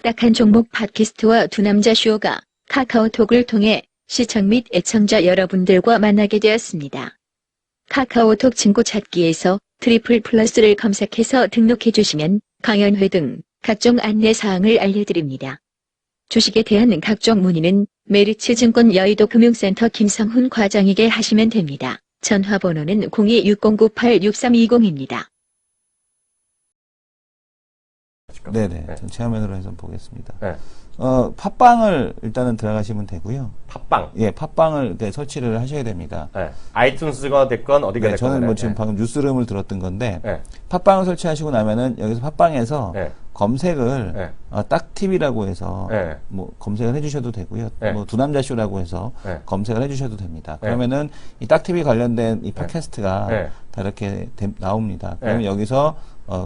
딱딱한 종목 팟캐스트와 두 남자 쇼가 카카오톡을 통해 시청 및 애청자 여러분들과 만나게 되었습니다. 카카오톡 친구 찾기에서 트리플 플러스를 검색해서 등록해 주시면 강연회 등 각종 안내사항을 알려드립니다. 주식에 대한 각종 문의는 메리츠증권 여의도 금융센터 김성훈 과장에게 하시면 됩니다. 전화번호는 0260986320입니다. 네네. 전 체화면으로 해서 보겠습니다. 네. 팟빵을 일단은 들어가시면 되고요. 팟빵. 예, 팟빵을 설치를 하셔야 됩니다. 네. 아이튠스가 됐건 어디가 네, 됐건. 저는 뭐 네. 지금 방금 뉴스룸을 들었던 건데, 네. 팟빵을 설치하시고 나면은 여기서 팟빵에서 네. 검색을 네. 딱TV라고 해서 네. 뭐 검색을 해주셔도 되고요. 네. 뭐 두남자쇼라고 해서 네. 검색을 해주셔도 됩니다. 네. 그러면은 이 딱TV 관련된 이 팟캐스트가 네. 다 이렇게 나옵니다. 네. 그러면 여기서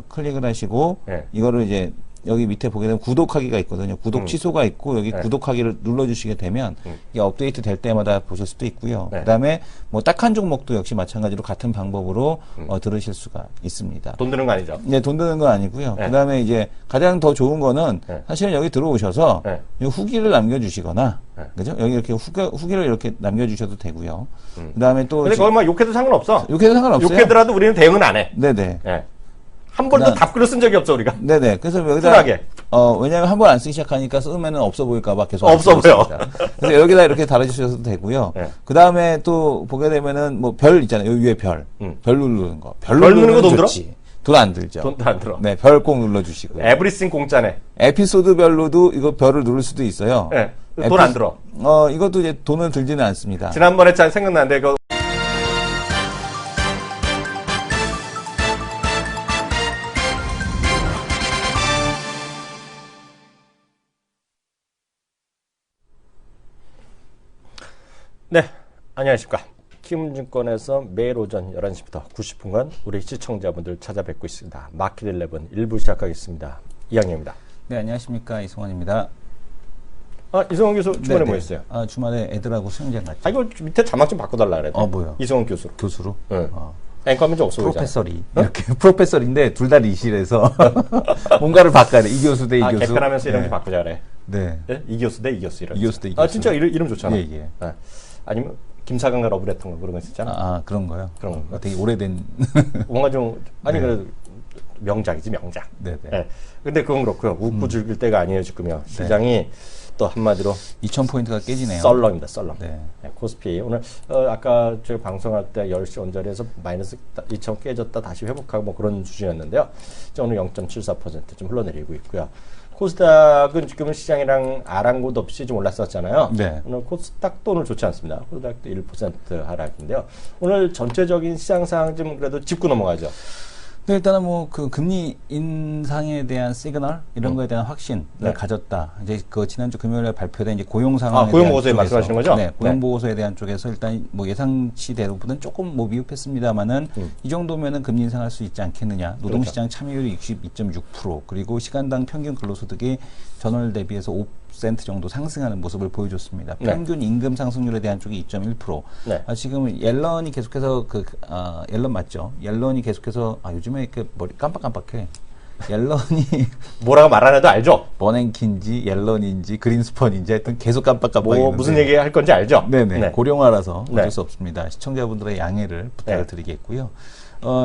클릭을 하시고 네. 이거를 이제 여기 밑에 보게 되면 구독하기가 있거든요. 구독 취소가 있고 여기 네. 구독하기를 눌러주시게 되면 이게 업데이트 될 때마다 보실 수도 있고요. 네. 그다음에 뭐 딱 한 종목도 역시 마찬가지로 같은 방법으로 들으실 수가 있습니다. 돈 드는 거 아니죠? 네, 돈 드는 건 아니고요. 네. 그다음에 이제 가장 더 좋은 거는 네. 사실은 여기 들어오셔서 네. 이 후기를 남겨주시거나, 네. 그죠? 여기 이렇게 후기를 이렇게 남겨주셔도 되고요. 그다음에 또 근데 거기 막 욕해도 상관없어. 욕해도 상관없어요. 욕해더라도 우리는 대응은 안 해. 네네. 네. 한 번도 답글을 쓴 적이 없어, 우리가. 네네. 그래서 여기다 쿨하게. 왜냐면 한 번 안 쓰기 시작하니까 쓰면은 없어 보일까봐 계속 없어 안 쓰고 보여. 있습니다. 그래서 여기다 이렇게 달아주셔도 되고요. 네. 그 다음에 또 보게 되면은 뭐 별 있잖아요. 여기 위에 별. 별 누르는 거. 별 누르는 거 돈 들어? 돈 안 들죠. 돈도 안 들어. 네, 별 꼭 눌러주시고요. 에브리싱 공짜네. 에피소드별로도 이거 별을 누를 수도 있어요. 네. 돈 안 들어. 이것도 이제 돈을 들지는 않습니다. 지난번에 잘 생각나는데, 네, 안녕하십니까. 키움증권에서 매일 오전 11시부터 90분간 우리 시청자분들 찾아뵙고 있습니다. 마켓 11 1부 시작하겠습니다. 이항영입니다. 네, 안녕하십니까. 이승원입니다. 이승원 교수 주말에 네네. 뭐 했어요? 주말에 애들하고 수영장 갔죠. 이거 밑에 자막 좀 바꿔달라 그래. 뭐요? 이승원 교수로. 교수로? 응. 앵커하면 좀 없어 보이잖아. 프로페서리. 이렇게 프로페서리인데 둘 다 리실해서 뭔가를 바꿔야 돼. 이 교수 대 이 교수. 개편하면서 이름 네. 좀 바꾸자 그래. 네. 네? 이 교수 대 이 교수 이런. 이 교수 대 이 교수. 진짜 이름 좋잖아. 예, 예. 네. 아니면 김사강과 러브레터인가 그런 거 있었잖아. 그런 거요? 그런 건가? 되게 오래된. 뭔가 좀 네. 그래도 명작이지 명작. 네네. 네. 근데 그건 그렇고요. 웃고 즐길 때가 아니에요 지금요. 시장이 또 한마디로 2,000포인트가 깨지네요. 썰렁입니다. 썰렁. 네. 네, 코스피 오늘 아까 저희 방송할 때 10시 언저리에서 마이너스 2,000 깨졌다 다시 회복하고 뭐 그런 수준이었는데요. 오늘 0.74% 좀 흘러내리고 있고요. 코스닥은 지금 시장이랑 아랑곳 없이 좀 올랐었잖아요. 네. 오늘 코스닥도 오늘 좋지 않습니다. 코스닥도 1% 하락인데요. 오늘 전체적인 시장 상황 좀 그래도 짚고 넘어가죠. 네, 일단은 뭐 그 금리 인상에 대한 시그널 이런 거에 대한 확신을 네. 가졌다. 이제 그 지난주 금요일에 발표된 이제 고용 상황에 고용 대한 보고서에 쪽에서, 말씀하시는 거죠? 네, 고용 네. 보고서에 대한 쪽에서 일단 뭐 예상치대로보다는 조금 뭐 미흡했습니다만은 이 정도면은 금리 인상할 수 있지 않겠느냐. 노동시장 참여율이 62.6% 그리고 시간당 평균 근로소득이 전월 대비해서 5% 정도 상승하는 모습을 보여줬습니다. 네. 평균 임금 상승률에 대한 쪽이 2.1%. 네. 지금 옐런이 계속해서 옐런 맞죠? 옐런이 계속해서 요즘에 이렇게 머리 깜빡깜빡해. 옐런이 뭐라고 말 안 해도 알죠? 버냉키인지 옐런인지 그린스펀인지 하여튼 계속 깜빡깜빡. 뭐 무슨 얘기 할 건지 알죠? 네네. 네. 고령화라서 어쩔 네. 수 없습니다. 시청자분들의 양해를 부탁을 네. 드리겠고요.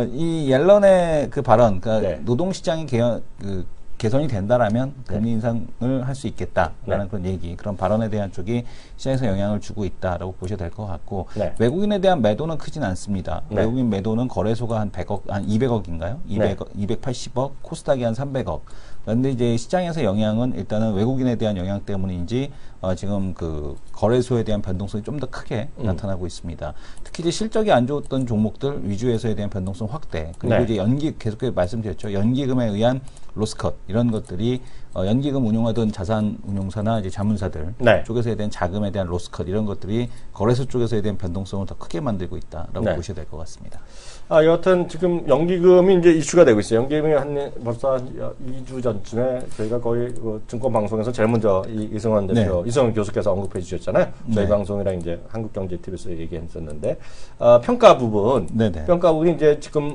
이 옐런의 그 발언, 그러니까 네. 노동시장이 개선이 된다라면 금리 인상을 할 수 있겠다라는 네. 그런 얘기, 그런 발언에 대한 쪽이 시장에서 영향을 주고 있다라고 보셔야 될 것 같고, 네. 외국인에 대한 매도는 크진 않습니다. 네. 외국인 매도는 거래소가 한 200억인가요? 280억, 코스닥이 한 300억. 그런데 이제 시장에서 영향은 일단은 외국인에 대한 영향 때문인지 지금 그 거래소에 대한 변동성이 좀 더 크게 나타나고 있습니다. 특히 이제 실적이 안 좋았던 종목들 위주에서에 대한 변동성 확대, 그리고 네. 이제 계속 말씀드렸죠. 연기금에 의한 로스컷 이런 것들이 연기금 운용하던 자산 운용사나 이제 자문사들 네. 쪽에서에 대한 자금에 대한 로스컷 이런 것들이 거래소 쪽에서에 대한 변동성을 더 크게 만들고 있다라고 네. 보셔야 될 것 같습니다. 여하튼 지금 연기금이 이제 이슈가 되고 있어요. 연기금이 벌써 한 2주 전쯤에 저희가 거의 증권 방송에서 제일 먼저 이승원 대표, 네. 이승원 교수께서 언급해 주셨잖아요. 저희 네. 방송이랑 이제 한국경제TV에서 얘기했었는데 평가 부분, 네네. 평가 부분이 이제 지금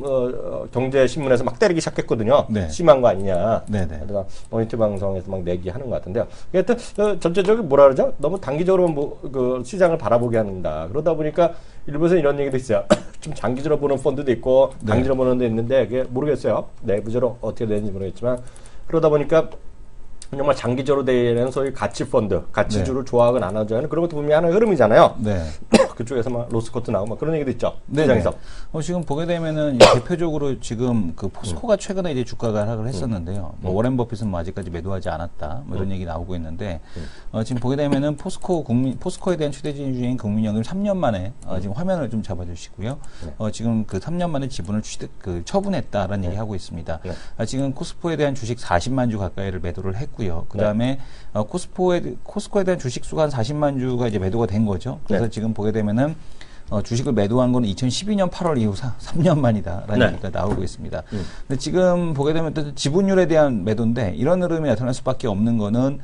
경제신문에서 막 때리기 시작했거든요. 네. 심한 거 아니냐. 있냐. 네네. 그래서 모니터 방송에서 막 내기하는 것 같은데요. 하여튼 전체적으로 뭐라 그러죠? 너무 단기적으로 그 시장을 바라보게 한다. 그러다 보니까 일부에서 이런 얘기도 있어요. 좀 장기적으로 보는 펀드도 있고 단기적으로 보는 데 있는데 그게 모르겠어요. 내부적으로 어떻게 되는지 모르겠지만 그러다 보니까 정말 장기적으로 되는 소위 가치 펀드, 가치주를 좋아하거나 안 하거나 그런 것도 분명히 하나의 흐름이잖아요. 네. 그쪽에서 막 로스코트 나오고 막 그런 얘기도 있죠. 네. 시장에서. 지금 보게 되면은 이제 대표적으로 지금 그 포스코가 최근에 이제 주가가 하락을 했었는데요. 뭐 워렌 버핏은 뭐 아직까지 매도하지 않았다. 뭐 이런 얘기 나오고 있는데 지금 보게 되면은 포스코에 대한 최대주주인 국민연금 3년 만에 지금 화면을 좀 잡아주시고요. 지금 그 3년 만에 지분을 처분했다라는 얘기 하고 있습니다. 지금 코스코에 대한 주식 40만 주 가까이를 매도를 했고요. 그 다음에 코스코에 대한 주식 수가 한 40만 주가 이제 매도가 된 거죠. 그래서 지금 보게 되면은 주식을 매도한 거는 2012년 8월 이후 3년 만이다라는 얘기가 나오고 있습니다. 근데 지금 보게 되면 또 지분율에 대한 매도인데 이런 흐름이 나타날 수밖에 없는 거는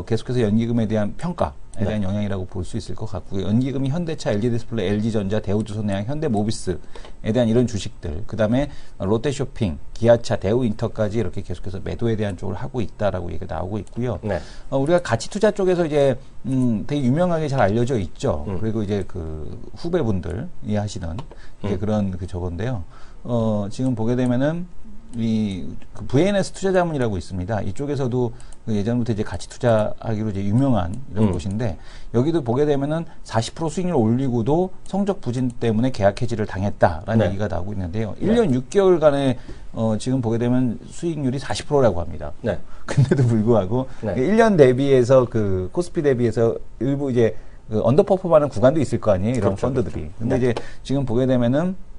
계속해서 연기금에 대한 평가에 대한 영향이라고 볼 수 있을 것 같고요. 연기금이 현대차, LG디스플레이, LG전자, 대우조선해양, 현대모비스에 대한 이런 주식들, 그 다음에 롯데쇼핑, 기아차, 대우인터까지 이렇게 계속해서 매도에 대한 쪽을 하고 있다라고 얘기가 나오고 있고요. 우리가 가치투자 쪽에서 이제 되게 유명하게 잘 알려져 있죠. 그리고 이제 그 후배분들이 하시는 이제 그런 그 저건데요. 지금 보게 되면은 그 VNS 투자자문이라고 있습니다. 이쪽에서도 그 예전부터 이제 가치 투자하기로 이제 유명한 이런 곳인데 여기도 보게 되면은 40% 수익률을 올리고도 성적 부진 때문에 계약 해지를 당했다라는 얘기가 나오고 있는데요. 1년 6개월간의 지금 보게 되면 수익률이 40%라고 합니다. 근데도 불구하고 1년 대비해서 그 코스피 대비해서 일부 이제 그 언더퍼폼하는 구간도 있을 거 아니에요. 이런 펀드들이. 근데 이제 지금 보게 되면은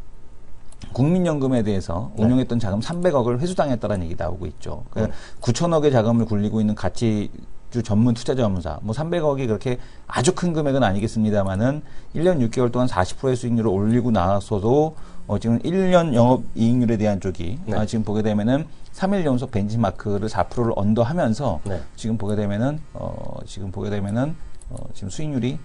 국민연금에 대해서 운용했던 자금 300억을 회수당했다는 얘기 나오고 있죠. 그러니까 9천억의 자금을 굴리고 있는 가치주 전문 투자자문사, 뭐 300억이 그렇게 아주 큰 금액은 아니겠습니다만은 1년 6개월 동안 40%의 수익률을 올리고 나서도 지금 1년 영업이익률에 대한 쪽이 지금 보게 되면은 3일 연속 벤치마크를 4%를 언더하면서 지금 보게 되면은 지금 수익률이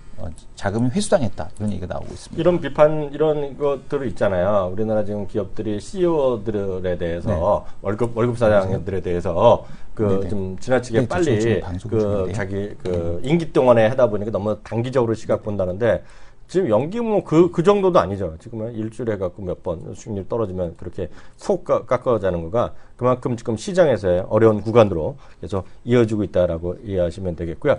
자금이 회수당했다 이런 얘기가 나오고 있습니다. 이런 비판 이런 것들이 있잖아요. 우리나라 지금 기업들이 CEO들에 대해서 월급 사장들에 대해서 그 좀 지나치게 빨리 그 자기 그 임기 동안에 하다 보니까 너무 단기적으로 시각 본다는데 지금 연기금은 그 정도도 아니죠. 지금은 일주일에 해갖고 몇 번 수익률 떨어지면 그렇게 푹 깎아자는 거가 그만큼 지금 시장에서의 어려운 구간으로 계속 이어지고 있다라고 이해하시면 되겠고요.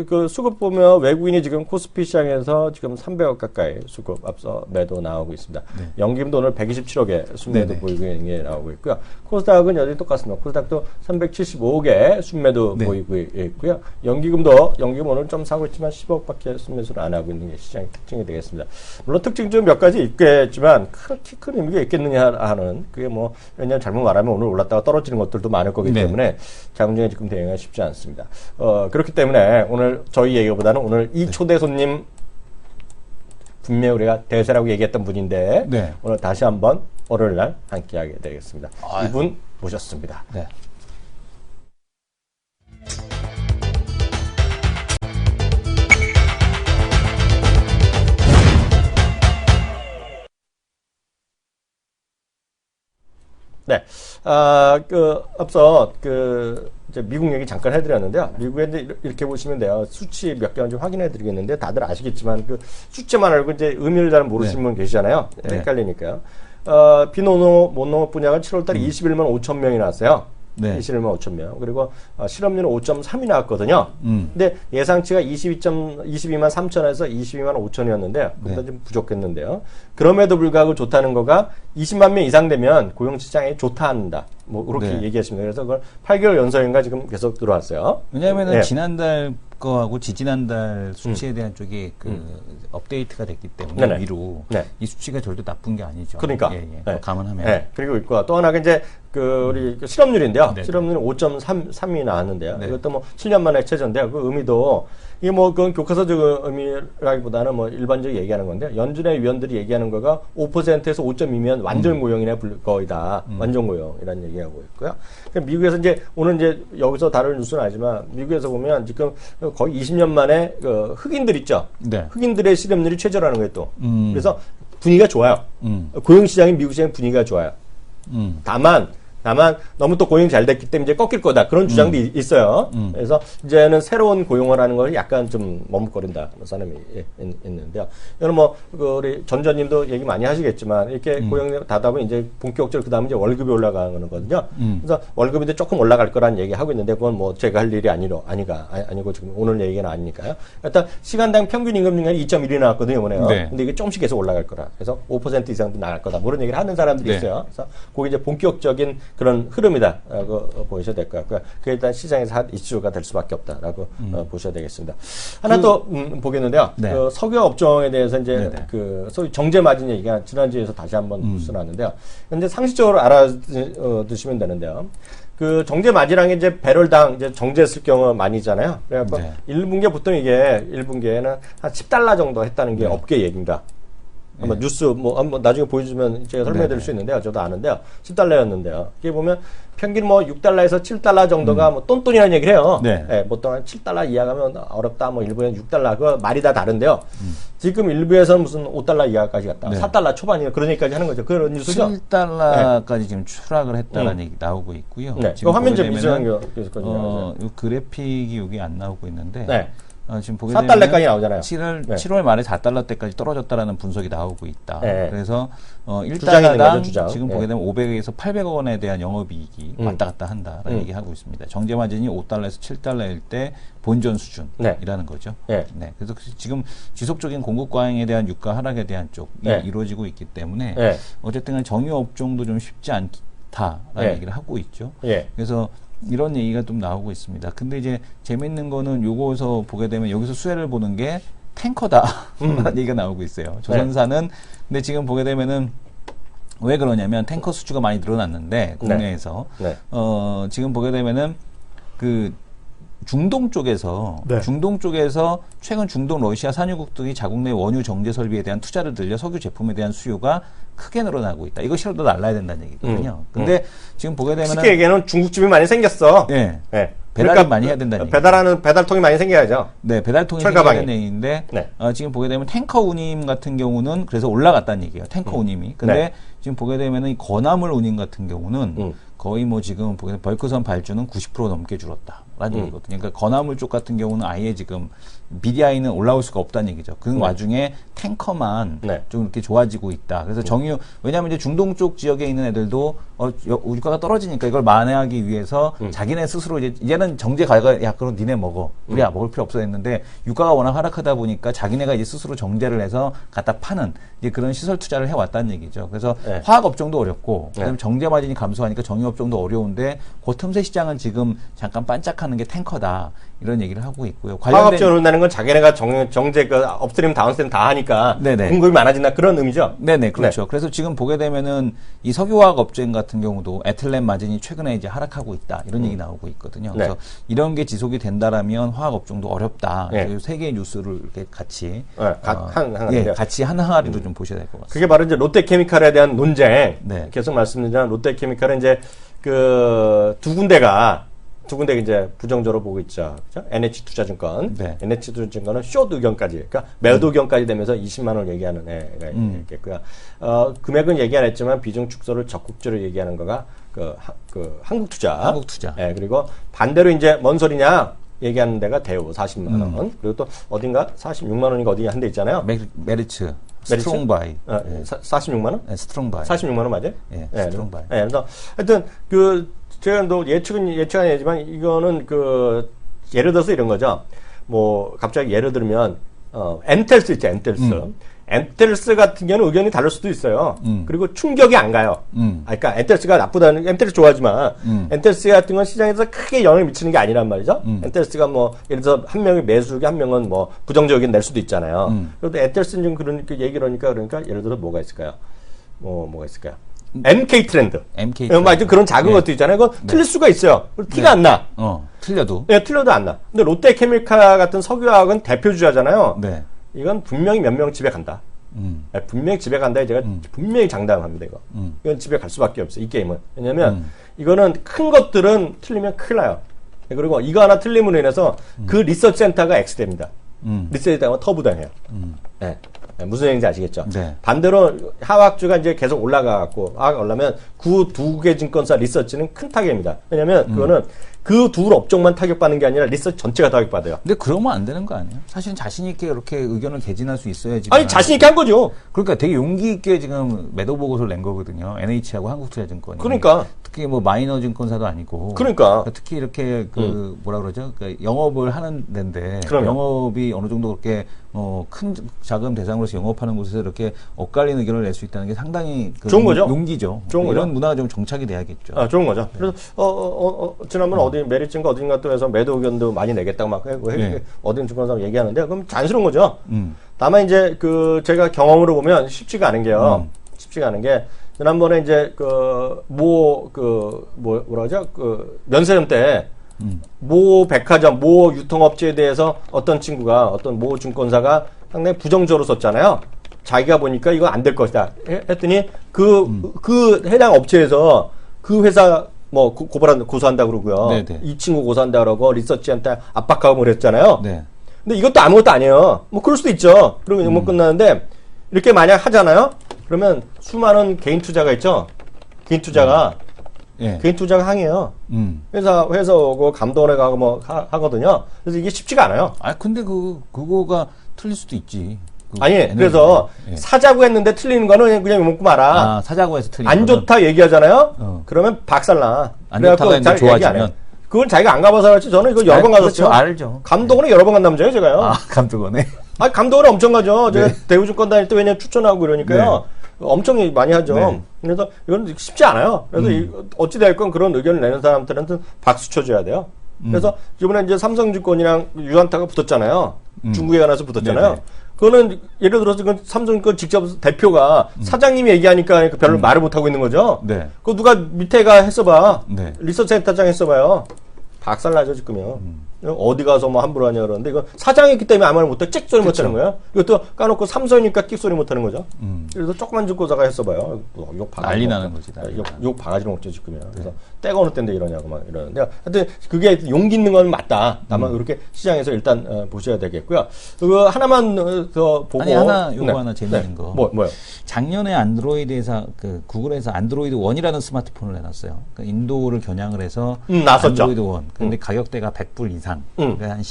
그 수급 보면 외국인이 지금 코스피 시장에서 지금 300억 가까이 수급 앞서 매도 나오고 있습니다. 연기금도 오늘 127억의 순매도 보이고 있는 게 나오고 있고요. 코스닥은 여전히 똑같습니다. 코스닥도 375억의 순매도 보이고 있고요. 연기금 오늘 좀 사고 있지만 10억밖에 순매수를 안 하고 있는 게 시장의 특징이 되겠습니다. 물론 특징 좀 몇 가지 있겠지만 그렇게 큰 의미가 있겠느냐 하는 그게 뭐 왜냐하면 잘못 말하면 오늘 올랐다가 떨어지는 것들도 많을 거기 때문에 자금중에 지금 대응하기가 쉽지 않습니다. 그렇기 때문에 오늘 저희 얘기보다는 오늘 이 초대 손님 분명히 우리가 대세라고 얘기했던 분인데 오늘 다시 한번 월요일 날 함께하게 되겠습니다. 이분 모셨습니다. 앞서 이제 미국 얘기 잠깐 해드렸는데요. 미국에 이제 이렇게 보시면 돼요. 수치 몇 개만 좀 확인해드리겠는데 다들 아시겠지만 그 숫자만 알고 이제 의미를 잘 모르시는 분 계시잖아요. 헷갈리니까요. 비노노 분야가 7월달에 21만 5천 명이 나왔어요. 21만 5천 명. 그리고 실업률은 5.3이 나왔거든요. 근데 예상치가 22만 3천에서 22만 5천이었는데 그보다 좀 부족했는데요. 그럼에도 불구하고 좋다는 거가 20만 명 이상 되면 고용시장에 좋다 한다. 뭐 그렇게 얘기하십니다. 그래서 그걸 8개월 연속인가 지금 계속 들어왔어요. 왜냐하면은 지난달 거하고 지지난달 수치에 대한 쪽이 업데이트가 됐기 때문에 위로 이 수치가 절대 나쁜 게 아니죠. 그러니까 감안하면. 그리고 있고 또 하나가 이제 우리 실업률인데요. 실업률은 5.3이 나왔는데요. 이것도 뭐 7년 만에 최저인데요. 그 의미도 이게 뭐 그건 교과서적 의미라기보다는 뭐 일반적으로 얘기하는 건데 연준의 위원들이 얘기하는 거가 5%에서 5.2면 완전 고용이나 거의다. 완전 고용이라는 얘기하고 있고요. 미국에서 이제 오늘 이제 여기서 다룰 뉴스는 아니지만 미국에서 보면 지금 거의 20년 만에 그 흑인들 있죠. 흑인들의 실업률이 최저라는 거예요 또. 그래서 분위기가 좋아요. 고용시장이 미국 시장 분위기가 좋아요. 다만 다만 너무 또 고용이 잘 됐기 때문에 이제 꺾일 거다. 그런 주장도 있어요. 그래서 이제는 새로운 고용을 하는 걸 약간 좀 머뭇거린다. 그런 사람이 있는데요. 이거는 뭐 우리 전전님도 얘기 많이 하시겠지만 이렇게 고용이 다다 보면 이제 본격적으로 그다음에 이제 월급이 올라가는 거거든요. 그래서 월급이 이제 조금 올라갈 거라는 얘기 하고 있는데 그건 뭐 제가 할 일이 아니고 지금 오늘 얘기는 아니니까요. 일단 시간당 평균 임금 증가율이 2.1이 나왔거든요, 이번에요. 네. 근데 이게 조금씩 계속 올라갈 거라. 그래서 5% 이상도 나갈 거다. 뭐 그런 얘기를 하는 사람들이 네. 있어요. 그래서 그게 이제 본격적인 그런 흐름이다라고 보셔야 될 것 같고요. 그게 일단 시장에서 한 이슈가 될 수밖에 없다라고 보셔야 되겠습니다. 하나 더 보겠는데요. 네. 그 석유 업종에 대해서 이제 네네. 그 소위 정제 마진 얘기가 지난주에서 다시 한번 뉴스나왔는데요. 근데 상식적으로 알아두시면 되는데요. 그 정제 마진이라는 게 이제 배럴당 이제 정제했을 경우 많이잖아요. 그래갖고 네. 1분기에 보통 이게 1분기에는 한 10달러 정도 했다는 게 네. 업계 얘기입니다. 한번 뉴스 뭐 한번 나중에 보여주면 제가 설명해 드릴 네네. 수 있는데요. 저도 아는데요. 10달러였는데요. 이게 보면 평균 뭐 6달러에서 7달러 정도가 뭐 똔똔이라는 얘기를 해요. 네. 예, 보통 한 7달러 이하가면 어렵다. 뭐 일부에는 6달러. 그거 말이 다 다른데요. 지금 일부에서는 무슨 5달러 이하까지 갔다. 네. 4달러 초반이나 그런 얘기까지 하는 거죠. 그런 뉴스죠. 7달러까지 지금 추락을 했다는 얘기 나오고 있고요. 네. 지금 그 화면 보게 좀 되면은, 이상한 게 계속 요 그래픽이 여기 안 나오고 있는데 네. 지금 보게 4달러까지 되면 나오잖아요. 7월 말에 4달러대까지 떨어졌다라는 분석이 나오고 있다. 네. 그래서 주장이 있는 1달러당 거죠, 주장. 지금 네. 보게 되면 500에서 800억 원에 대한 영업이익이 왔다 갔다 한다라는 얘기하고 있습니다. 정제 마진이 5달러에서 7달러일 때 본전 수준이라는 거죠. 네. 네. 그래서 지금 지속적인 공급 과잉에 대한 유가 하락에 대한 쪽이 네. 이루어지고 있기 때문에 네. 어쨌든 정유 업종도 좀 쉽지 않다라는 네. 얘기를 하고 있죠. 예. 그래서 이런 얘기가 좀 나오고 있습니다. 근데 이제 재밌는 거는 요거서 보게 되면 여기서 수혜를 보는 게 탱커다라는 얘기가 나오고 있어요. 조선사는 근데 지금 보게 되면은 왜 그러냐면 탱커 수주가 많이 늘어났는데 국내에서 네. 지금 보게 되면은 그 중동 쪽에서 최근 중동 러시아 산유국 등이 자국 내 원유 정제 설비에 대한 투자를 들려 석유 제품에 대한 수요가 크게 늘어나고 있다. 이것이라도 날라야 된다는 얘기거든요. 근데 지금 보게 되면은 쉽게 얘기하면 중국집이 많이 생겼어. 예. 네. 배달이 많이 해야 된다는 얘기죠. 배달통이 많이 생겨야죠. 네, 배달통이 철가방이. 생기는 얘기인데 네. 지금 보게 되면 탱커 운임 같은 경우는 그래서 올라갔다는 얘기예요. 탱커 운임이. 근데 네. 지금 보게 되면은 이 건화물 운임 같은 경우는 거의 뭐 지금 보게 되면 벌크선 발주는 90% 넘게 줄었다라는 얘기거든요. 그러니까 건화물 쪽 같은 경우는 아예 지금 BDI는 올라올 수가 없다는 얘기죠. 그 와중에 탱커만 네. 좀 이렇게 좋아지고 있다. 그래서 정유 왜냐하면 이제 중동 쪽 지역에 있는 애들도 유가가 떨어지니까 이걸 만회하기 위해서 자기네 스스로 이제는 정제 가가 야 그럼 니네 먹어 우리야 먹을 필요 없어 했는데 유가가 워낙 하락하다 보니까 자기네가 이제 스스로 정제를 해서 갖다 파는 이제 그런 시설 투자를 해왔다는 얘기죠. 그래서 네. 화학 업종도 어렵고 네. 그다음에 정제 마진이 감소하니까 정유 업종도 어려운데 그 틈새 시장은 지금 잠깐 반짝하는 게 탱커다 이런 얘기를 하고 있고요. 화학업종을 오른다는 건 자기네가 정제 그 업스트림 다운스트림 다 하니까 네네. 공급이 많아진다 그런 의미죠. 네네, 그렇죠. 그래서 지금 보게 되면은 이 석유화학 업종 같은 경우도 에틸렌 마진이 최근에 이제 하락하고 있다 이런 얘기 나오고 있거든요. 그래서 이런 게 지속이 된다라면 화학 업종도 어렵다. 네. 세 개의 뉴스를 이렇게 같이 같이 한 항아리로 좀 보셔야 될 것 같습니다. 그게 바로 이제 롯데케미칼에 대한 논쟁. 네. 계속 말씀드리지만 롯데케미칼은 이제 그 두 군데가 이제 부정적으로 보고 있죠. 그죠? NH투자증권. 네. NH투자증권은 숏 의견까지, 그러니까 매도 의견까지 되면서 20만 원 얘기하는 애가 있겠고요. 금액은 얘기 안 했지만 비중 축소를 적극적으로 얘기하는 거가 그 한국투자. 한국투자. 예, 그리고 반대로 이제 뭔 소리냐 얘기하는 데가 대우 40만 원. 그리고 또 어딘가 46만 원인가 어디 한 데 있잖아요. 메리츠. 스트롱바이. 46만 원? 네, 스트롱바이. 46만 원 맞아요? 예, 예, 스트롱바이. 예, 그래서 하여튼 제가 또 예측은 아니지만 이거는 예를 들어서 이런 거죠. 뭐 갑자기 예를 들면 엔텔스 있죠, 엔텔스. 엔텔스 같은 경우는 의견이 다를 수도 있어요. 그리고 충격이 안 가요. 그러니까 엔텔스가 나쁘다는 엔텔스 좋아하지만 엔텔스 같은 건 시장에서 크게 영향을 미치는 게 아니란 말이죠. 엔텔스가 뭐 예를 들어서 한 명이 매수기 한 명은 뭐 부정적 의견 낼 수도 있잖아요. 그런데 엔텔스는 좀 그런 얘기를 하니까 예를 들어 뭐가 있을까요? 뭐가 있을까요? MK 트렌드. MK 맞아, 그런 작은 것도 있잖아요. 그건 틀릴 수가 있어요. 티가 안 나. 틀려도. 네, 틀려도 안 나. 근데 롯데케미칼 같은 석유화학은 대표주자잖아요. 네. 이건 분명히 몇 명 집에 간다. 네, 분명히 집에 간다. 제가 분명히 장담합니다, 이거. 이건 집에 갈 수밖에 없어요, 이 게임은. 왜냐면, 이거는 큰 것들은 틀리면 큰일 나요. 그리고 이거 하나 틀림으로 인해서 그 리서치 센터가 X됩니다. 리서치 센터가 터부당해요. 네. 무슨 얘기인지 아시겠죠? 네. 반대로 하락주가 이제 계속 올라가고 올라면 그 두 개 증권사 리서치는 큰 타격입니다. 왜냐하면 그거는 그 두 업종만 타격받는 게 아니라 리서치 전체가 타격받아요. 근데 그러면 안 되는 거 아니에요? 사실 자신 있게 이렇게 의견을 개진할 수 있어야지. 아니 자신 있게 한 거죠. 그러니까 되게 용기 있게 지금 매도 보고서를 낸 거거든요. NH하고 한국투자증권이. 그러니까 특히 뭐 마이너 증권사도 아니고. 그러니까 특히 이렇게 그 뭐라 그러죠? 그러니까 영업을 하는 데인데 그럼요. 영업이 어느 정도 그렇게 큰 자금 대상으로서 영업하는 곳에서 이렇게 엇갈린 의견을 낼 수 있다는 게 상당히 그 좋은 거죠. 용기죠. 좋은 거죠. 이런 문화가 좀 정착이 돼야겠죠. 아, 좋은 거죠. 그래서 지난번 어디 메리츠인가 어딘가 또 해서 매도 의견도 많이 내겠다고 막 네. 어딘 증권사 얘기하는데 그럼 자연스러운 거죠. 다만 이제 그 제가 경험으로 보면 쉽지가 않은 게요. 쉽지가 않은 게 지난번에 이제 뭐라 그러죠? 그 면세점 때 모 백화점, 모 유통업체에 대해서 어떤 친구가 어떤 모 증권사가 상당히 부정적으로 썼잖아요. 자기가 보니까 이거 안 될 것이다. 했더니 그 해당 업체에서 그 회사 뭐 고소한다 그러고요. 네네. 이 친구 고소한다 그러고 리서치한테 압박하고 그랬잖아요. 네. 근데 이것도 아무것도 아니에요. 뭐 그럴 수도 있죠. 그러면 욕먹 끝나는데 이렇게 만약 하잖아요. 그러면 수많은 개인 투자가 있죠. 개인 투자가 예. 개인 투자가 항해요. 회사 오고 감독원에 가고 뭐 하거든요. 그래서 이게 쉽지가 않아요. 아 근데 그거가 틀릴 수도 있지. 아니 NH는. 그래서 예. 사자고 했는데 틀리는 거는 그냥 욕먹고 말아. 아, 사자고 해서 틀린 안 거는 좋다 얘기하잖아요. 그러면 박살나. 안 좋다가 이제 좋아지면. 그건 자기가 안 가봐서 그렇지. 저는 이거 여러 번 그렇죠. 가봤어요. 알죠. 감독원에 여러 번 간 남자예요, 제가요. 아, 감독원에. 아니, 감독원에 엄청 가죠. 제가 네. 대우증권 다닐 때 왜냐면 추천하고 이러니까요. 엄청 많이 하죠. 네. 그래서 이건 쉽지 않아요. 그래서 어찌됐건 그런 의견을 내는 사람들한테 박수 쳐줘야 돼요. 그래서 이번에 이제 삼성증권이랑 유한타가 붙었잖아요. 중국에 가서 붙었잖아요. 네네. 그거는 예를 들어서 그 삼성증권 직접 대표가 사장님이 얘기하니까 별로 말을 못하고 있는 거죠. 네. 그거 누가 밑에가 했어봐. 네. 리서치 센터장 했어봐요. 박살나죠, 지금요. 어디 가서 뭐 함부로 하냐 그러는데, 이거 사장이기 때문에 아무 말 못해, 찍소리 못하는 거예요. 이것도 까놓고 삼성이니까 찍소리 못하는 거죠. 그래서 조그만 증권사가 했어봐요. 욕 바가지. 난리 먹죠. 나는 거지, 난리 욕 바가지 먹죠, 지금요. 그래서 때가 어느 때인데 이러냐고 막 이러는데. 하여튼 그게 용기 있는 건 맞다. 다만 그렇게 시장에서 일단 보셔야 되겠고요. 그거 하나만 더 보고. 아니, 요거 하나 재밌는 거. 뭐요? 작년에 안드로이드에서 구글에서 안드로이드 1이라는 스마트폰을 내놨어요. 그러니까 인도를 겨냥을 해서 나섰죠. 안드로이드 1. 근데 가격대가 100불 이상. 그러니까 한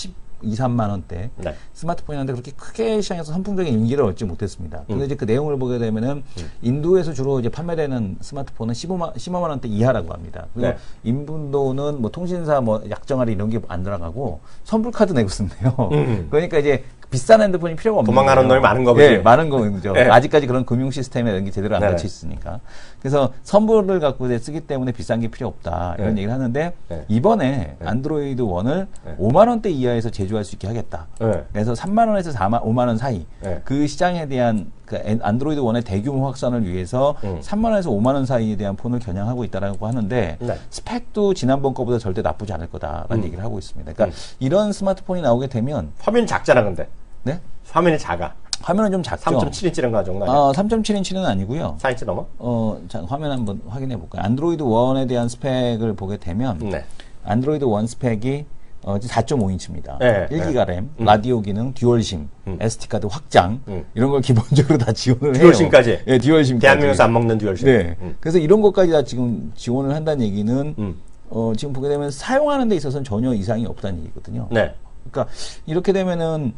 2, 3만 원대 네. 스마트폰이었는데 그렇게 크게 시장에서 선풍적인 인기를 얻지 못했습니다. 근데 이제 그 내용을 보게 되면은 인도에서 주로 이제 판매되는 스마트폰은 15만 원대 이하라고 합니다. 그리고 네. 인도는 뭐 통신사 뭐 약정할인 이런 게 안 들어가고 선불카드 내고 쓴대요. 그러니까 이제 비싼 핸드폰이 필요가 없는 도망가는 거예요. 놈이 많은 거지. 네, 많은 거죠. 네. 아직까지 그런 금융 시스템에 이런 게 제대로 안 네. 닫혀 있으니까. 그래서 선불을 갖고 이제 쓰기 때문에 비싼 게 필요 없다. 이런 네. 얘기를 하는데 네. 이번에 안드로이드 1을 5만 원대 이하에서 제조할 수 있게 하겠다. 네. 그래서 3만 원에서 5만 원 사이 네. 그 시장에 대한 그 안드로이드 1의 대규모 확산을 위해서 3만 원에서 5만 원 사이에 대한 폰을 겨냥하고 있다라고 하는데 네. 스펙도 지난번 거보다 절대 나쁘지 않을 거다라는 얘기를 하고 있습니다. 그러니까 이런 스마트폰이 나오게 되면 화면이 작잖아, 근데. 네? 화면이 작아. 화면은 좀 작죠. 3.7인치는 가 정도 아니야? 3.7인치는 아니고요. 4인치 넘어? 자, 화면 한번 확인해 볼까요? 안드로이드 1에 대한 스펙을 보게 되면 네. 안드로이드 1 스펙이 4.5인치입니다. 네, 1기가 램, 라디오 기능, 듀얼심, SD카드 확장 이런 걸 기본적으로 다 지원을 해요. 듀얼심까지? 네, 듀얼심까지. 대한민국에서 안 먹는 듀얼심. 네. 그래서 이런 것까지 다 지금 지원을 한다는 얘기는 지금 보게 되면 사용하는 데 있어서는 전혀 이상이 없다는 얘기거든요. 네. 그러니까 이렇게 되면은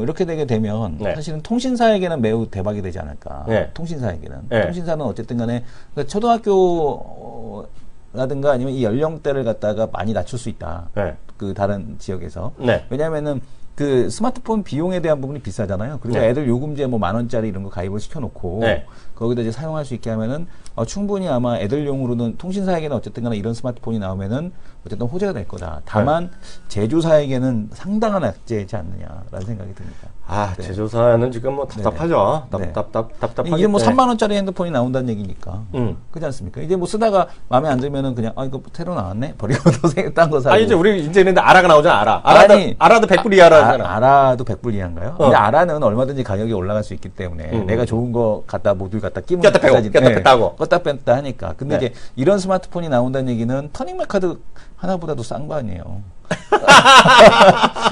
이렇게 되게 되면 네. 사실은 통신사에게는 매우 대박이 되지 않을까. 네. 통신사에게는. 네. 통신사는 어쨌든 간에 그러니까 초등학교라든가 아니면 이 연령대를 갖다가 많이 낮출 수 있다. 네. 그 다른 지역에서. 네. 왜냐하면은 그 스마트폰 비용에 대한 부분이 비싸잖아요. 그리고 네. 애들 요금제 뭐 10,000원짜리 이런 거 가입을 시켜놓고 네. 거기다 이제 사용할 수 있게 하면은 충분히 아마 애들용으로는 통신사에게는 어쨌든 간에 이런 스마트폰이 나오면은 어쨌든 호재가 될 거다. 다만 제조사에게는 상당한 악재이지 않느냐라는 생각이 듭니다. 아, 제조사는 지금 뭐 답답하죠. 네. 답답하게. 이게 뭐 3만 원짜리 핸드폰이 나온다는 얘기니까. 그렇지 않습니까? 이제 뭐 쓰다가 마음에 안 들면은 그냥 이거 새로 나왔네. 버리고 또 딴 거 사고. 아니, 이제 우리 이제는 아라가 나오잖아, 아라. 아니, 아라도 100불 이하라잖아. 아라도 100불 이하인가요? 근데 아라는 얼마든지 가격이 올라갈 수 있기 때문에 내가 좋은 거 갖다 모듈 갖다 끼면 꼈다 빼고, 꼈다 뺐다 하고. 껐다 뺐다 하니까. 근데 네. 이제 이런 스마트폰이 나온다는 얘기는 터닝맥 카드 하나보다도 싼 거 아니에요.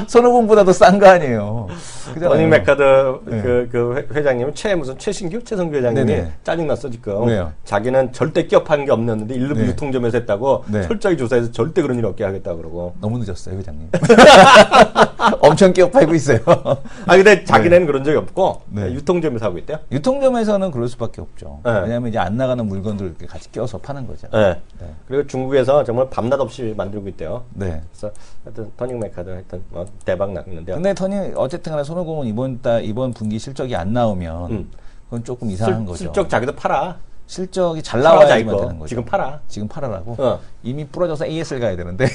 손오공보다도 싼 거 아니에요. 그잖아요. 러닝 메카드 네. 그 회장님은 최신규 최성규 회장님이 네네. 짜증났어 지금. 왜요? 자기는 절대 기업하는 게 없는데 일부 네. 유통점에서 했다고 네. 철저히 조사해서 절대 그런 일 없게 하겠다 그러고. 너무 늦었어요, 회장님. 엄청 끼어 팔고 있어요. 근데 자기네는 그런 적이 없고 네. 유통점에서 하고 있대요. 유통점에서는 그럴 수밖에 없죠. 네. 왜냐하면 이제 안 나가는 물건들 이렇게 같이 껴서 파는 거죠. 네. 네. 그리고 중국에서 정말 밤낮 없이 만들고 있대요. 네. 그래서 하여튼 터닝 메카드 하여튼 뭐 대박 났는데요. 근데 어쨌든 간에 손해공은 이번 분기 실적이 안 나오면 그건 조금 이상한 거죠. 실적 자기도 팔아. 실적이 잘 팔아, 나와야지만 이거. 되는 거죠. 지금 팔아. 지금 팔으라고? 어. 이미 부러져서 AS를 가야 되는데.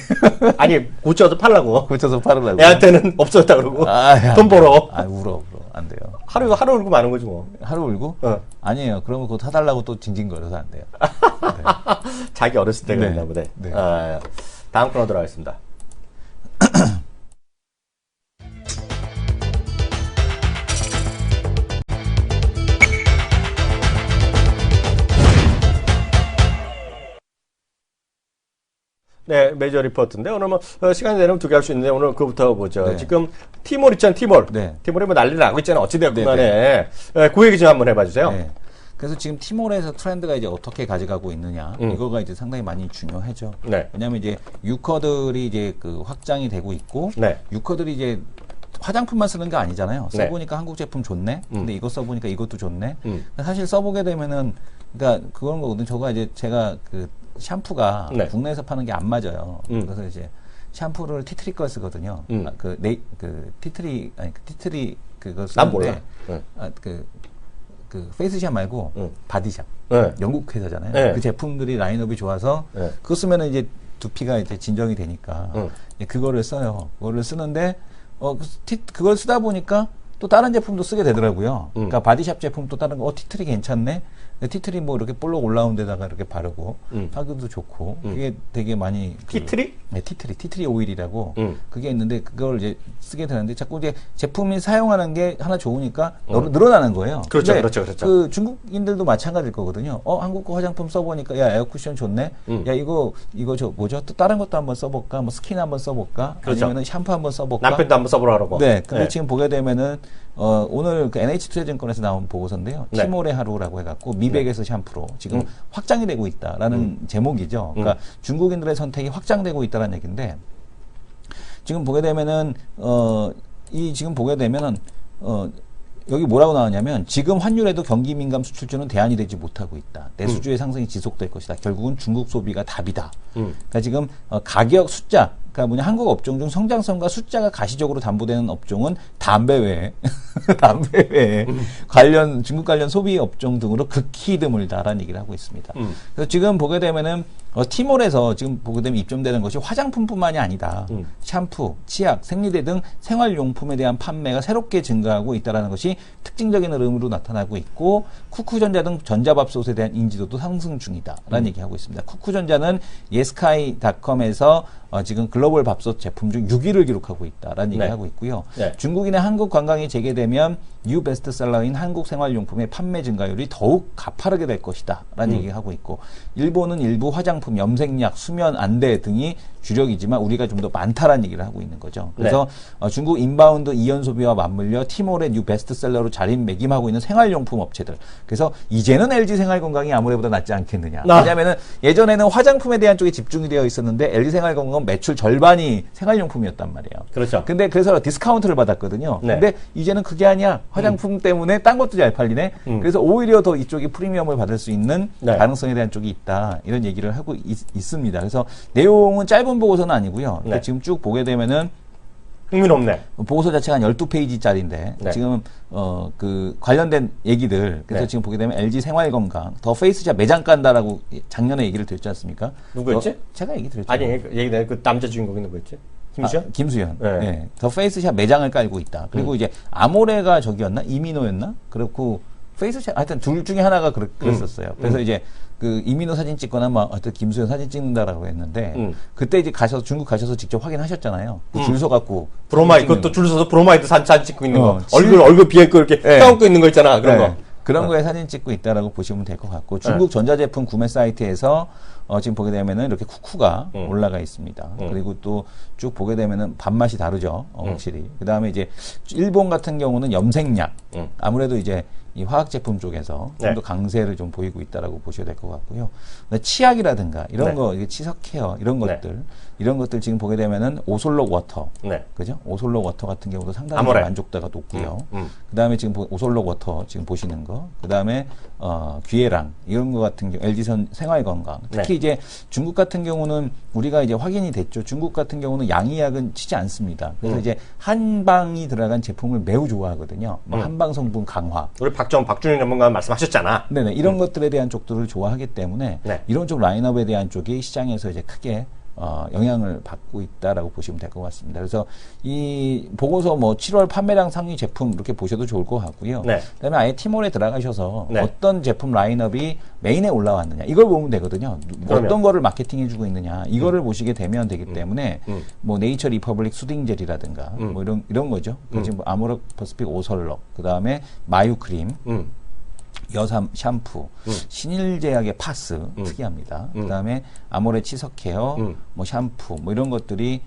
아니 고쳐서 팔라고. 고쳐서 팔으라고. 애한테는 없었다 그러고 야. 돈 벌어. 울어. 안 돼요. 하루 울고 마는 거지 뭐. 하루 울고? 어. 아니에요. 그러면 그거 사달라고 또 징징거려서 안 돼요. 자기 어렸을 때 네. 그랬나 보네. 네. 다음 코너 들어가겠습니다. 네, 메이저 리포트인데 오늘 뭐 시간이 되면 두 개 할 수 있는데 오늘 그거부터 보죠. 네. 지금 티몰 있잖아요, 티몰. 네. 티몰이 뭐 난리 나고 있잖아요. 어찌되었건 네, 간에. 그 얘기 좀 한번 해봐 주세요. 네. 그래서 지금 티몰에서 트렌드가 이제 어떻게 가져가고 있느냐 이거가 이제 상당히 많이 중요하죠. 네. 왜냐하면 이제 유커들이 이제 그 확장이 되고 있고 네. 유커들이 이제 화장품만 쓰는 게 아니잖아요. 네. 써보니까 한국 제품 좋네. 근데 이거 써보니까 이것도 좋네. 음. 사실 써보게 되면은 그러니까 그런 거거든요. 저가 이제 제가 그 샴푸가 네. 국내에서 파는 게 안 맞아요. 그래서 이제 샴푸를 티트리 걸 쓰거든요. 티트리 그거 난 몰라. 쓰는데 네. 그 페이스샵 말고 바디샵 네. 영국 회사잖아요. 네. 그 제품들이 라인업이 좋아서 네. 그거 쓰면은 이제 두피가 이제 진정이 되니까 이제 그거를 써요. 그거를 쓰는데 그걸 쓰다 보니까 또 다른 제품도 쓰게 되더라고요. 그러니까 바디샵 제품 또 다른 거 티트리 괜찮네. 티트리 뭐 이렇게 볼록 올라온 데다가 이렇게 바르고 하기도 좋고 그게 되게 많이 티트리? 네, 티트리 오일이라고 그게 있는데 그걸 이제 쓰게 되는데 자꾸 이제 제품이 사용하는 게 하나 좋으니까 늘어나는 거예요. 그렇죠, 근데 그렇죠, 그렇죠. 그 중국인들도 마찬가지일 거거든요. 한국 거 화장품 써보니까 야 에어쿠션 좋네. 야 이거 저 뭐죠? 또 다른 것도 한번 써볼까? 뭐 스킨 한번 써볼까? 그렇죠. 아니면은 샴푸 한번 써볼까? 남편도 한번 써보라고. 네. 근데 지금 보게 되면은 오늘 그 NH투자증권에서 나온 보고서인데요. 네. 티몰의 하루라고 해갖고 미백에서 샴푸로 지금 확장이 되고 있다라는 제목이죠. 그러니까 중국인들의 선택이 확장되고 있다는 얘기인데 지금 보게 되면은 지금 보게 되면은 여기 뭐라고 나왔냐면 지금 환율에도 경기 민감 수출주는 대안이 되지 못하고 있다. 내수주의 상승이 지속될 것이다. 결국은 중국 소비가 답이다. 그러니까 지금 가격 숫자 그러니까 뭐냐 한국 업종 중 성장성과 숫자가 가시적으로 담보되는 업종은 담배 외에 관련 중국 관련 소비 업종 등으로 극히 드물다라는 얘기를 하고 있습니다. 그래서 지금 보게 되면은 티몰에서 지금 보게 되면 입점되는 것이 화장품뿐만이 아니다. 샴푸, 치약, 생리대 등 생활용품에 대한 판매가 새롭게 증가하고 있다는 것이 특징적인 흐름으로 나타나고 있고 쿠쿠전자 등 전자밥솥에 대한 인지도도 상승 중이다라는 얘기하고 있습니다. 쿠쿠전자는 예스카이닷컴에서 지금 글로벌 밥솥 제품 중 6위를 기록하고 있다라는 네. 얘기하고 있고요. 네. 중국인의 한국 관광이 재개되면 뉴 베스트셀러인 한국 생활용품의 판매 증가율이 더욱 가파르게 될 것이다라는 얘기하고 있고 일본은 일부 화장품, 염색약, 수면 안대 등이 주력이지만 우리가 좀 더 많다라는 얘기를 하고 있는 거죠. 그래서 중국 인바운드 이연 소비와 맞물려 티몰의 뉴 베스트셀러로 자리매김하고 있는 생활용품 업체들. 그래서 이제는 LG 생활건강이 아무래보다 낫지 않겠느냐. 왜냐하면은 예전에는 화장품에 대한 쪽에 집중이 되어 있었는데 LG 생활건강은 매출 절반이 생활용품이었단 말이에요. 그렇죠. 근데 그래서 디스카운트를 받았거든요. 네. 근데 이제는 그게 아니야. 화장품 때문에 딴 것도 잘 팔리네. 그래서 오히려 더 이쪽이 프리미엄을 받을 수 있는 네. 가능성에 대한 쪽이 있다. 이런 얘기를 하고 있습니다. 그래서 내용은 짧은 보고서는 아니고요. 네. 지금 쭉 보게 되면은 흥미롭네. 보고서 자체가 한 12페이지짜리인데 네. 지금 그 관련된 얘기들 그래서 네. 지금 보게 되면 LG 생활건강 더 페이스샵 매장 간다라고 작년에 얘기를 드렸지 않습니까? 누구였지? 제가 얘기 드렸죠. 아니 얘기 내가 그 남자 주인공이 누구였지? 김수현? 김수현. 네. 네. 더 페이스샵 매장을 깔고 있다. 그리고 이제 아모레가 저기였나? 이민호였나? 그렇고 페이스샵 하여튼 둘 중에 하나가 그랬었어요. 그래서 이제 그 이민호 사진 찍거나 막 어떤 김수현 사진 찍는다라고 했는데 그때 이제 중국 가셔서 직접 확인하셨잖아요. 줄 서갖고 브로마이드 그것도 줄 서서 브로마이드 사진 찍고 있는 거. 칠- 얼굴 비에 거 이렇게 네. 떠안고 있는 거 있잖아. 그런 네. 거. 그런 거에 사진 찍고 있다라고 보시면 될 것 같고 중국 전자제품 구매 사이트에서 지금 보게 되면은 이렇게 쿠쿠가 올라가 있습니다. 그리고 또 쭉 보게 되면은 밥맛이 다르죠. 확실히. 그 다음에 이제 일본 같은 경우는 염색약. 아무래도 이제 이 화학 제품 쪽에서 좀 더 강세를 좀 보이고 있다라고 보셔야 될 것 같고요. 근데 치약이라든가 이런 거, 이게 치석 케어 이런 것들 지금 보게 되면은 오솔록 워터, 그죠? 오솔록 워터 같은 경우도 상당히 만족도가 높고요. 그 다음에 지금 오솔록 워터 지금 보시는 거, 그 다음에 귀해랑 이런 거 같은 경우, LG선 생활건강, 특히 이제 중국 같은 경우는 우리가 이제 확인이 됐죠. 중국 같은 경우는 양의약은 치지 않습니다. 그래서 이제 한방이 들어간 제품을 매우 좋아하거든요. 뭐 한방 성분 강화. 우리 박준영 전문가 말씀하셨잖아. 네네. 이런 것들에 대한 쪽들을 좋아하기 때문에 이런 쪽 라인업에 대한 쪽이 시장에서 이제 크게 영향을 받고 있다라고 보시면 될 것 같습니다. 그래서 이 보고서 뭐 7월 판매량 상위 제품 이렇게 보셔도 좋을 것 같고요. 그다음에 아예 티몰에 들어가셔서 어떤 제품 라인업이 메인에 올라왔느냐 이걸 보면 되거든요. 어떤 거를 마케팅해주고 있느냐 이거를 보시게 되면 되기 때문에 뭐 네이처 리퍼블릭 수딩젤이라든가 뭐 이런 거죠. 지금 아모르 퍼시픽 오설럭, 그다음에 마유크림. 여삼 샴푸, 신일제약의 파스 특이합니다. 그다음에 아모레 치석케어, 뭐 샴푸, 뭐 이런 것들이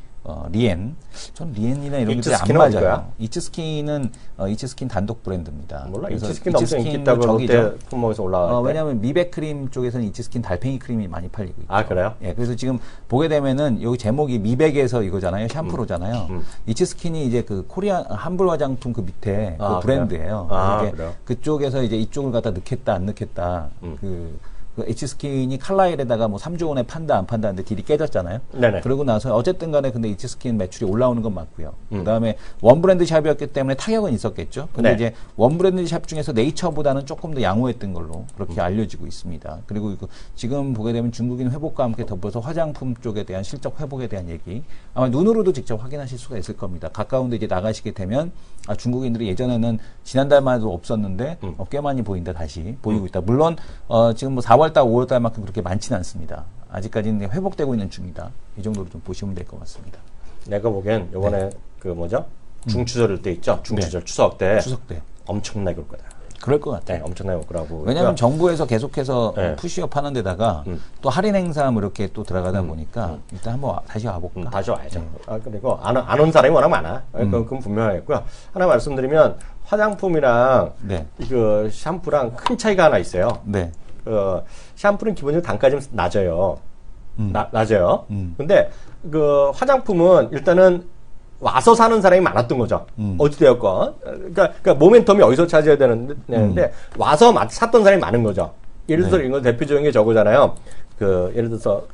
리엔, 전 리엔이나 이런 것들이 안 맞아요. 이츠스킨은 이츠스킨 단독 브랜드입니다. 몰라. 이츠스킨 엄청 인기 있다고 롯데 품목에서 올라왔는데. 왜냐하면 미백 크림 쪽에서는 이츠스킨 달팽이 크림이 많이 팔리고 있죠. 아 그래요? 예, 그래서 지금 보게 되면은 여기 제목이 미백에서 이거잖아요. 샴푸로잖아요. 이츠스킨이 이제 그 코리아 한불 화장품 그 밑에 그 브랜드예요. 그래요? 그쪽에서 이제 이쪽을 갖다 넣겠다 안 넣겠다 그 H스킨이 칼라일에다가 뭐 3조 원에 판다 안 판다 하는데 딜이 깨졌잖아요. 그러고 나서 어쨌든 간에 근데 H스킨 매출이 올라오는 건 맞고요. 그다음에 원 브랜드 샵이었기 때문에 타격은 있었겠죠. 근데 이제 원 브랜드 샵 중에서 네이처보다는 조금 더 양호했던 걸로 그렇게 알려지고 있습니다. 그리고 지금 보게 되면 중국인 회복과 함께 더불어서 화장품 쪽에 대한 실적 회복에 대한 얘기 아마 눈으로도 직접 확인하실 수가 있을 겁니다. 가까운데 이제 나가시게 되면 중국인들이 예전에는 지난달만 해도 없었는데 꽤 많이 보인다 다시 보이고 있다. 물론 지금 뭐 4월달 5월달만큼 그렇게 많지는 않습니다. 아직까지는 회복되고 있는 중이다. 이 정도로 좀 보시면 될 것 같습니다. 내가 보기엔 요번에 그 뭐죠? 중추절 때 있죠? 중추절 추석 때 엄청나게 올 거다. 그럴 것 같아요. 엄청나게 올 거라고. 왜냐하면 정부에서 계속해서 푸시업 하는 데다가 또 할인 행사 뭐 이렇게 또 들어가다 보니까 일단 한번 다시 와볼까? 다시 와야죠. 그리고 안 온 사람이 워낙 많아. 그건 분명하겠고요. 하나 말씀드리면 화장품이랑 그 샴푸랑 큰 차이가 하나 있어요. 샴푸는 기본적으로 단가가 좀 낮아요. 낮아요. 근데 그 화장품은 일단은 와서 사는 사람이 많았던 거죠. 어찌되었건. 그러니까 모멘텀이 어디서 찾아야 되는데, 와서 샀던 사람이 많은 거죠. 예를 들어서 이거 대표적인 게 저거잖아요. 예를 들어서,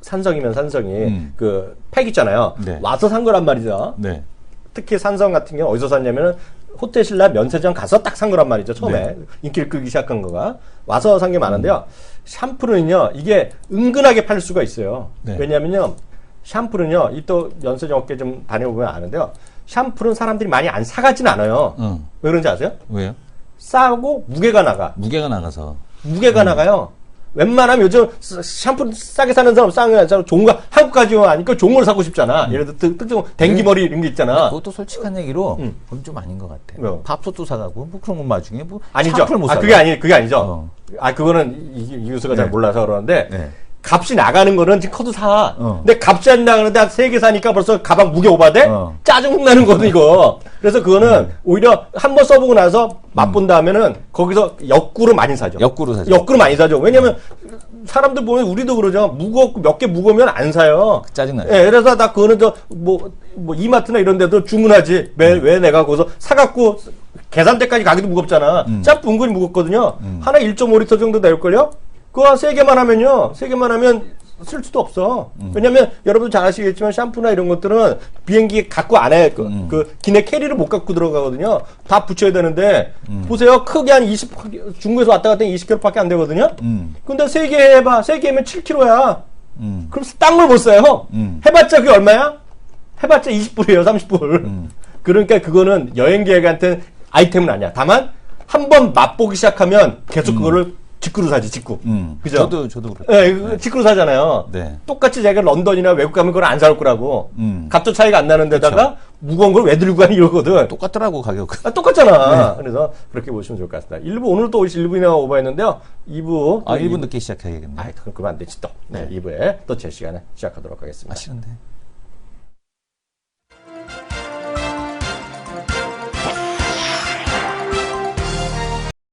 산성이면 산성이, 팩 있잖아요. 와서 산 거란 말이죠. 특히 산성 같은 경우 어디서 샀냐면은, 호텔신라 면세점 가서 딱 산 거란 말이죠. 처음에. 인기를 끌기 시작한 거가. 와서 산 게 많은데요. 샴푸는요, 이게 은근하게 팔 수가 있어요. 왜냐면요, 샴푸는요, 또 면세점 업계 좀 다녀보면 아는데요. 샴푸는 사람들이 많이 안 사가진 않아요. 왜 그런지 아세요? 왜요? 싸고 무게가 나가. 무게가 나가서. 무게가 나가요. 웬만하면 요즘 샴푸 싸게 사는 사람 싸게 사는 종가 한국까지 아니까 종을 사고 싶잖아. 예를 들어 특정 댕기머리 이런 게 있잖아. 그것도 솔직한 얘기로 그건 좀 아닌 것 같아. 밥솥도 사가고 뭐 그런 건 나중에 뭐 아니죠. 샴푸를 못 사. 그게 아니죠. 그거는 이유수가 잘 몰라서 그러는데. 값이 나가는 거는 지금 커도 사. 근데 값이 안 나가는데 한 3개 사니까 벌써 가방 무게 오바돼? 짜증나는 거든, 이거. 그래서 그거는 오히려 한 번 써보고 나서 맛본 다음에는 거기서 역구로 많이 사죠. 역구로 많이 사죠. 왜냐면 사람들 보면 우리도 그러죠. 무겁고 몇 개 무거우면 안 사요. 짜증나요. 예, 그래서 나 그거는 이마트나 이런 데도 주문하지. 왜 내가 거기서 사갖고 계산대까지 가기도 무겁잖아. 짬 은근히 무겁거든요. 하나 1.5리터 정도 나올걸요? 그거 3개만 하면요. 3개만 하면 쓸 수도 없어. 왜냐면 여러분도 잘 아시겠지만 샴푸나 이런 것들은 비행기 갖고 안 해. 기내 캐리를 못 갖고 들어가거든요. 다 붙여야 되는데 보세요. 크게 한 중국에서 왔다 갔다 20kg밖에 안 되거든요. 근데 3개 해봐. 3개면 7kg야. 그럼 딴 걸 못 사요. 해봤자 그게 얼마야? 해봤자 20불이에요. 30불. 그러니까 그거는 여행 계획한테 아이템은 아니야. 다만 한 번 맛보기 시작하면 계속 그거를 직구로 사지, 직구. 그죠? 저도 그렇죠. 네, 직구로 사잖아요. 네. 똑같이 자기가 런던이나 외국 가면 그걸 안 살 거라고. 음. 값도 차이가 안 나는 데다가 무거운 걸 왜 들고 가니 이러거든. 똑같더라고, 가격은. 똑같잖아. 그래서 그렇게 보시면 좋을 것 같습니다. 1부 오늘 또 1부나 오버했는데요. 2부. 아, 1분 늦게 시작해야겠네. 그럼 그러면 안 되지 또. 네, 2부에 또 제 시간에 시작하도록 하겠습니다. 싫은데.